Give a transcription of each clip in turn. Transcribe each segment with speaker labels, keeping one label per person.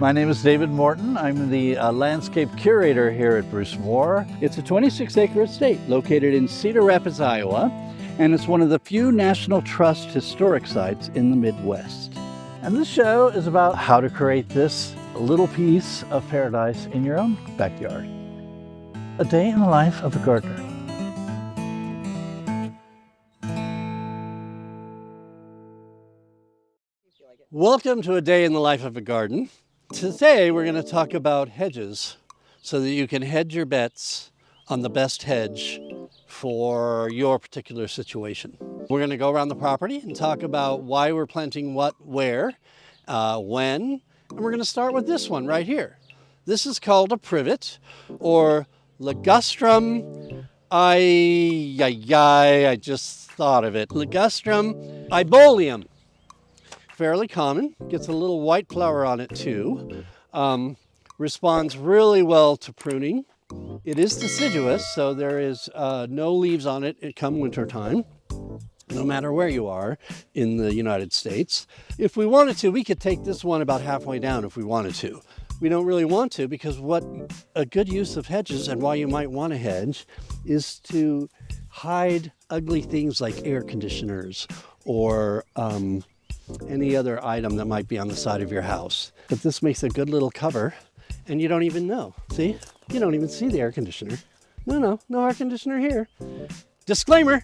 Speaker 1: My name is David Morton. I'm the Landscape Curator here at Brucemore. It's a 26-acre estate located in Cedar Rapids, Iowa, and it's one of the few National Trust historic sites in the Midwest. And this show is about how to create this little piece of paradise in your own backyard. A day in the life of a gardener. Welcome to A Day in the Life of a Garden. Today we're going to talk about hedges so that you can hedge your bets on the best hedge for your particular situation. We're going to go around the property and talk about why we're planting what, where, when, and we're going to start with this one right here. This is called a Privit or Ligustrum. I just thought of it. Ligustrum Ibolium. Fairly common, gets a little white flower on it too. Responds really well to pruning. It is deciduous, so there is no leaves on it come winter time, no matter where you are in the United States. If we wanted to, we could take this one about halfway down if we wanted to. We don't really want to, because what a good use of hedges and why you might want to hedge is to hide ugly things like air conditioners or any other item that might be on the side of your house. But this makes a good little cover and you don't even know. See? You don't even see the air conditioner. No air conditioner here. Disclaimer,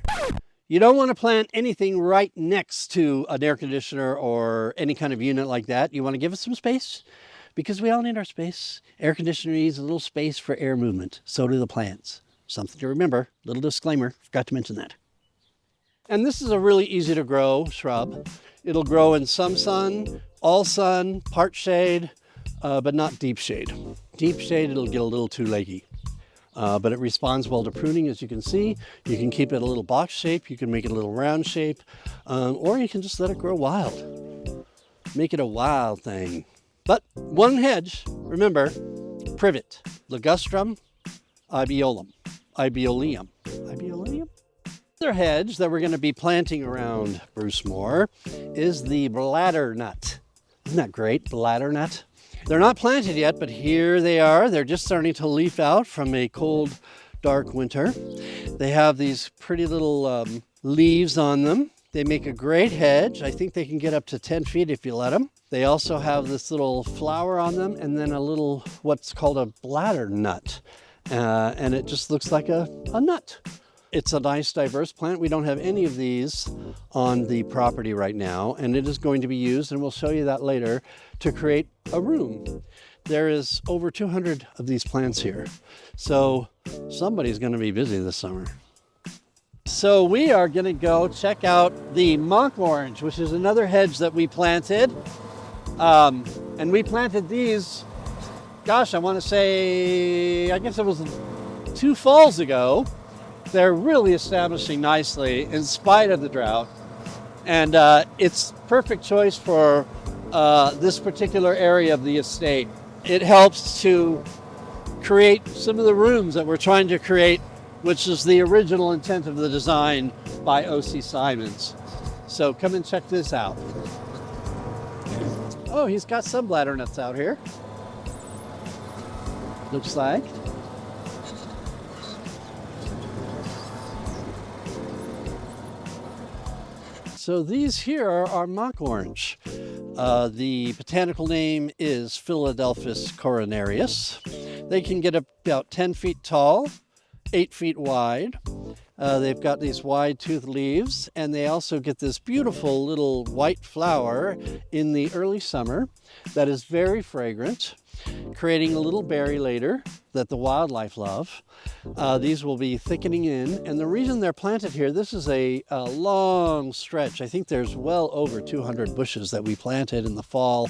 Speaker 1: you don't want to plant anything right next to an air conditioner or any kind of unit like that. You want to give it some space because we all need our space. Air conditioner needs a little space for air movement. So do the plants. Something to remember. Little disclaimer, forgot to mention that. And this is a really easy to grow shrub. It'll grow in some sun, all sun, part shade, but not deep shade. Deep shade, it'll get a little too leggy. But it responds well to pruning, as you can see. You can keep it a little box shape, you can make it a little round shape, or you can just let it grow wild. Make it a wild thing. But one hedge, remember, Privit, Ligustrum, Ibolium. Ibolium. Another hedge that we're going to be planting around Brucemore is the Bladdernut. Isn't that great? Bladdernut. They're not planted yet, but here they are. They're just starting to leaf out from a cold, dark winter. They have these pretty little leaves on them. They make a great hedge. I think they can get up to 10 feet if you let them. They also have this little flower on them and then a little, what's called a bladdernut. And it just looks like a nut. It's a nice diverse plant. We don't have any of these on the property right now, and it is going to be used, and we'll show you that later, to create a room. There is over 200 of these plants here, so somebody's going to be busy this summer. So we are going to go check out the mock orange, which is another hedge that we planted. And we planted these, gosh, I want to say, I guess it was 2 falls ago. They're really establishing nicely in spite of the drought. And it's perfect choice for this particular area of the estate. It helps to create some of the rooms that we're trying to create, which is the original intent of the design by O.C. Simons. So come and check this out. Oh, he's got some bladdernuts out here. Looks like. So these here are mock orange. The botanical name is Philadelphus Coronarius. They can get about 10 feet tall, 8 feet wide. They've got these wide toothed leaves, and they also get this beautiful little white flower in the early summer that is very fragrant, creating a little berry later that the wildlife love. These will be thickening in, and the reason they're planted here, this is a long stretch. I think there's well over 200 bushes that we planted in the fall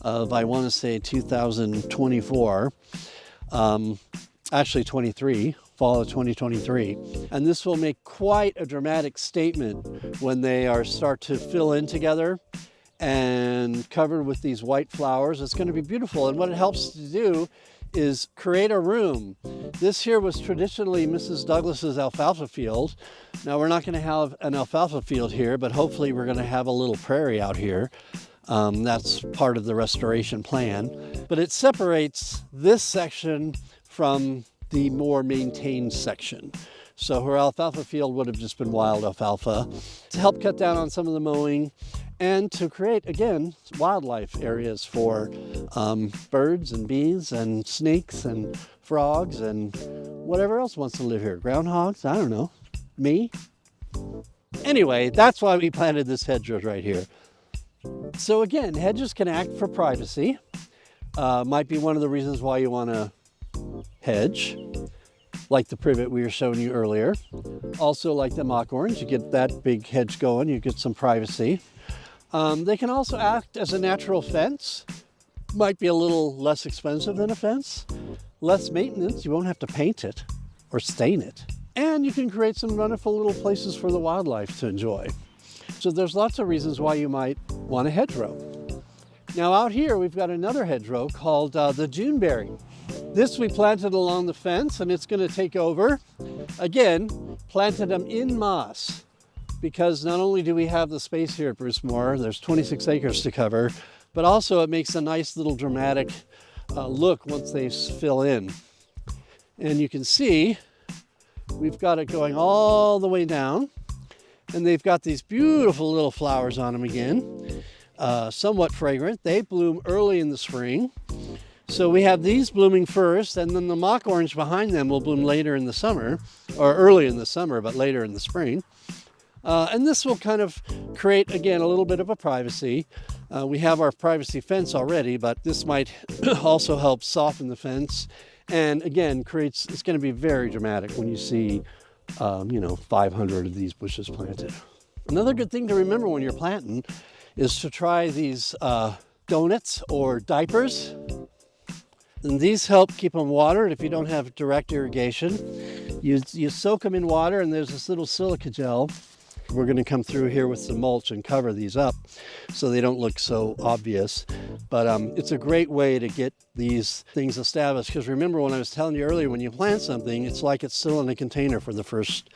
Speaker 1: of, I want to say, 2024. Actually 23, fall of 2023. And this will make quite a dramatic statement when they start to fill in together and covered with these white flowers. It's going to be beautiful. And what it helps to do is create a room. This here was traditionally Mrs. Douglas's alfalfa field. Now we're not going to have an alfalfa field here, but hopefully we're going to have a little prairie out here. That's part of the restoration plan. But it separates this section from the more maintained section. So her alfalfa field would have just been wild alfalfa to help cut down on some of the mowing and to create, again, wildlife areas for birds and bees and snakes and frogs and whatever else wants to live here. Groundhogs, I don't know, me. Anyway, that's why we planted this hedgerow right here. So again, hedges can act for privacy. Might be one of the reasons why you want to hedge, like the privet we were showing you earlier. Also like the mock orange, you get that big hedge going, you get some privacy. They can also act as a natural fence. Might be a little less expensive than a fence. Less maintenance, you won't have to paint it or stain it. And you can create some wonderful little places for the wildlife to enjoy. So there's lots of reasons why you might want a hedgerow. Now out here we've got another hedgerow called the Juneberry. This we planted along the fence and it's going to take over. Again, planted them in moss because not only do we have the space here at Brucemore, there's 26 acres to cover, but also it makes a nice little dramatic look once they fill in. And you can see we've got it going all the way down and they've got these beautiful little flowers on them again, somewhat fragrant. They bloom early in the spring. So we have these blooming first, and then the mock orange behind them will bloom later in the summer, or early in the summer, but later in the spring. And this will kind of create, again, a little bit of a privacy. We have our privacy fence already, but this might also help soften the fence. And again, it's going to be very dramatic when you see, 500 of these bushes planted. Another good thing to remember when you're planting is to try these donuts or diapers. And these help keep them watered if you don't have direct irrigation. You soak them in water and there's this little silica gel. We're going to come through here with some mulch and cover these up so they don't look so obvious. But it's a great way to get these things established because remember when I was telling you earlier, when you plant something, it's like it's still in a container for the first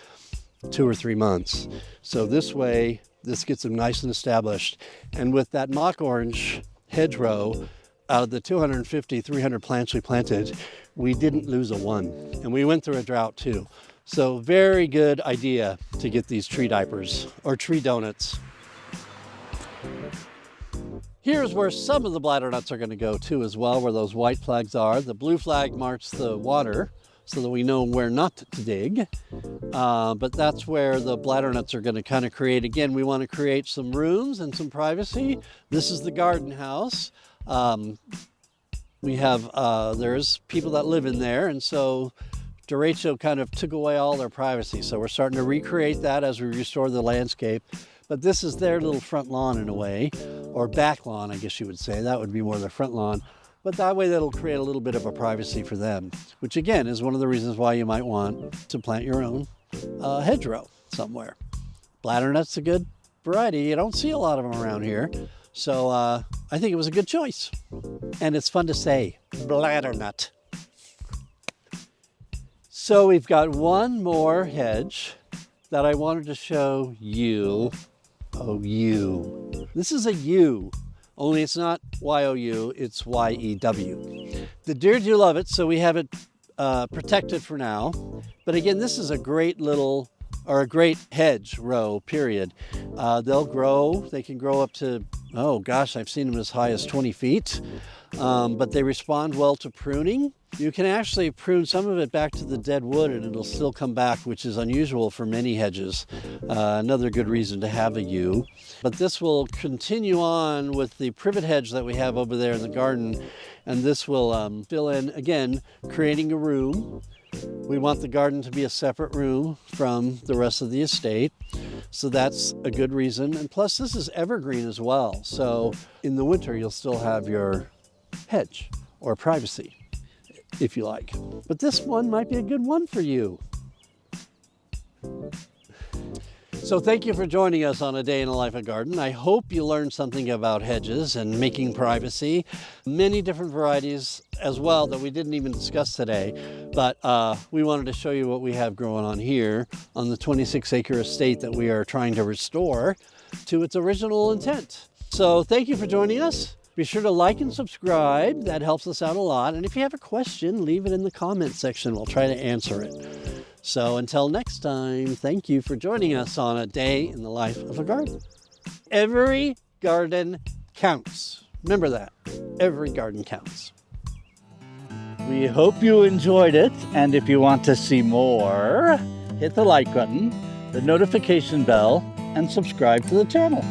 Speaker 1: 2 or 3 months. So this way, this gets them nice and established. And with that mock orange hedgerow, out of the 250, 300 plants we planted, we didn't lose a one. And we went through a drought too. So very good idea to get these tree diapers or tree donuts. Here's where some of the bladdernuts are going to go too as well, where those white flags are. The blue flag marks the water so that we know where not to dig. But that's where the bladdernuts are going to kind of create. Again, we want to create some rooms and some privacy. This is the garden house. We have, there's people that live in there, and so derecho kind of took away all their privacy. So we're starting to recreate that as we restore the landscape. But this is their little front lawn in a way, or back lawn, I guess you would say. That would be more their front lawn. But that way that'll create a little bit of a privacy for them, which again is one of the reasons why you might want to plant your own hedgerow somewhere. Bladdernut's a good variety. You don't see a lot of them around here. So I think it was a good choice. And it's fun to say, bladdernut. So we've got one more hedge that I wanted to show you. Oh, yew. This is a yew, only it's not Y-O-U, it's Y-E-W. The deer do love it, so we have it protected for now. But again, this is a great hedge row, period. They'll grow, they can grow up to, oh gosh, I've seen them as high as 20 feet. But they respond well to pruning. You can actually prune some of it back to the dead wood and it'll still come back, which is unusual for many hedges. Another good reason to have a yew. But this will continue on with the privet hedge that we have over there in the garden. And this will fill in, again, creating a room. We want the garden to be a separate room from the rest of the estate. So that's a good reason. And plus this is evergreen as well. So in the winter, you'll still have your hedge or privacy, if you like. But this one might be a good one for you. So thank you for joining us on A Day in the Life of Garden. I hope you learned something about hedges and making privacy. Many different varieties as well that we didn't even discuss today. But we wanted to show you what we have growing on here on the 26-acre estate that we are trying to restore to its original intent. So thank you for joining us. Be sure to like and subscribe. That helps us out a lot. And if you have a question, leave it in the comment section. We'll try to answer it. So until next time, thank you for joining us on a day in the life of a garden. Every garden counts. Remember that. Every garden counts.
Speaker 2: We hope you enjoyed it, and if you want to see more, hit the like button, the notification bell, and subscribe to the channel.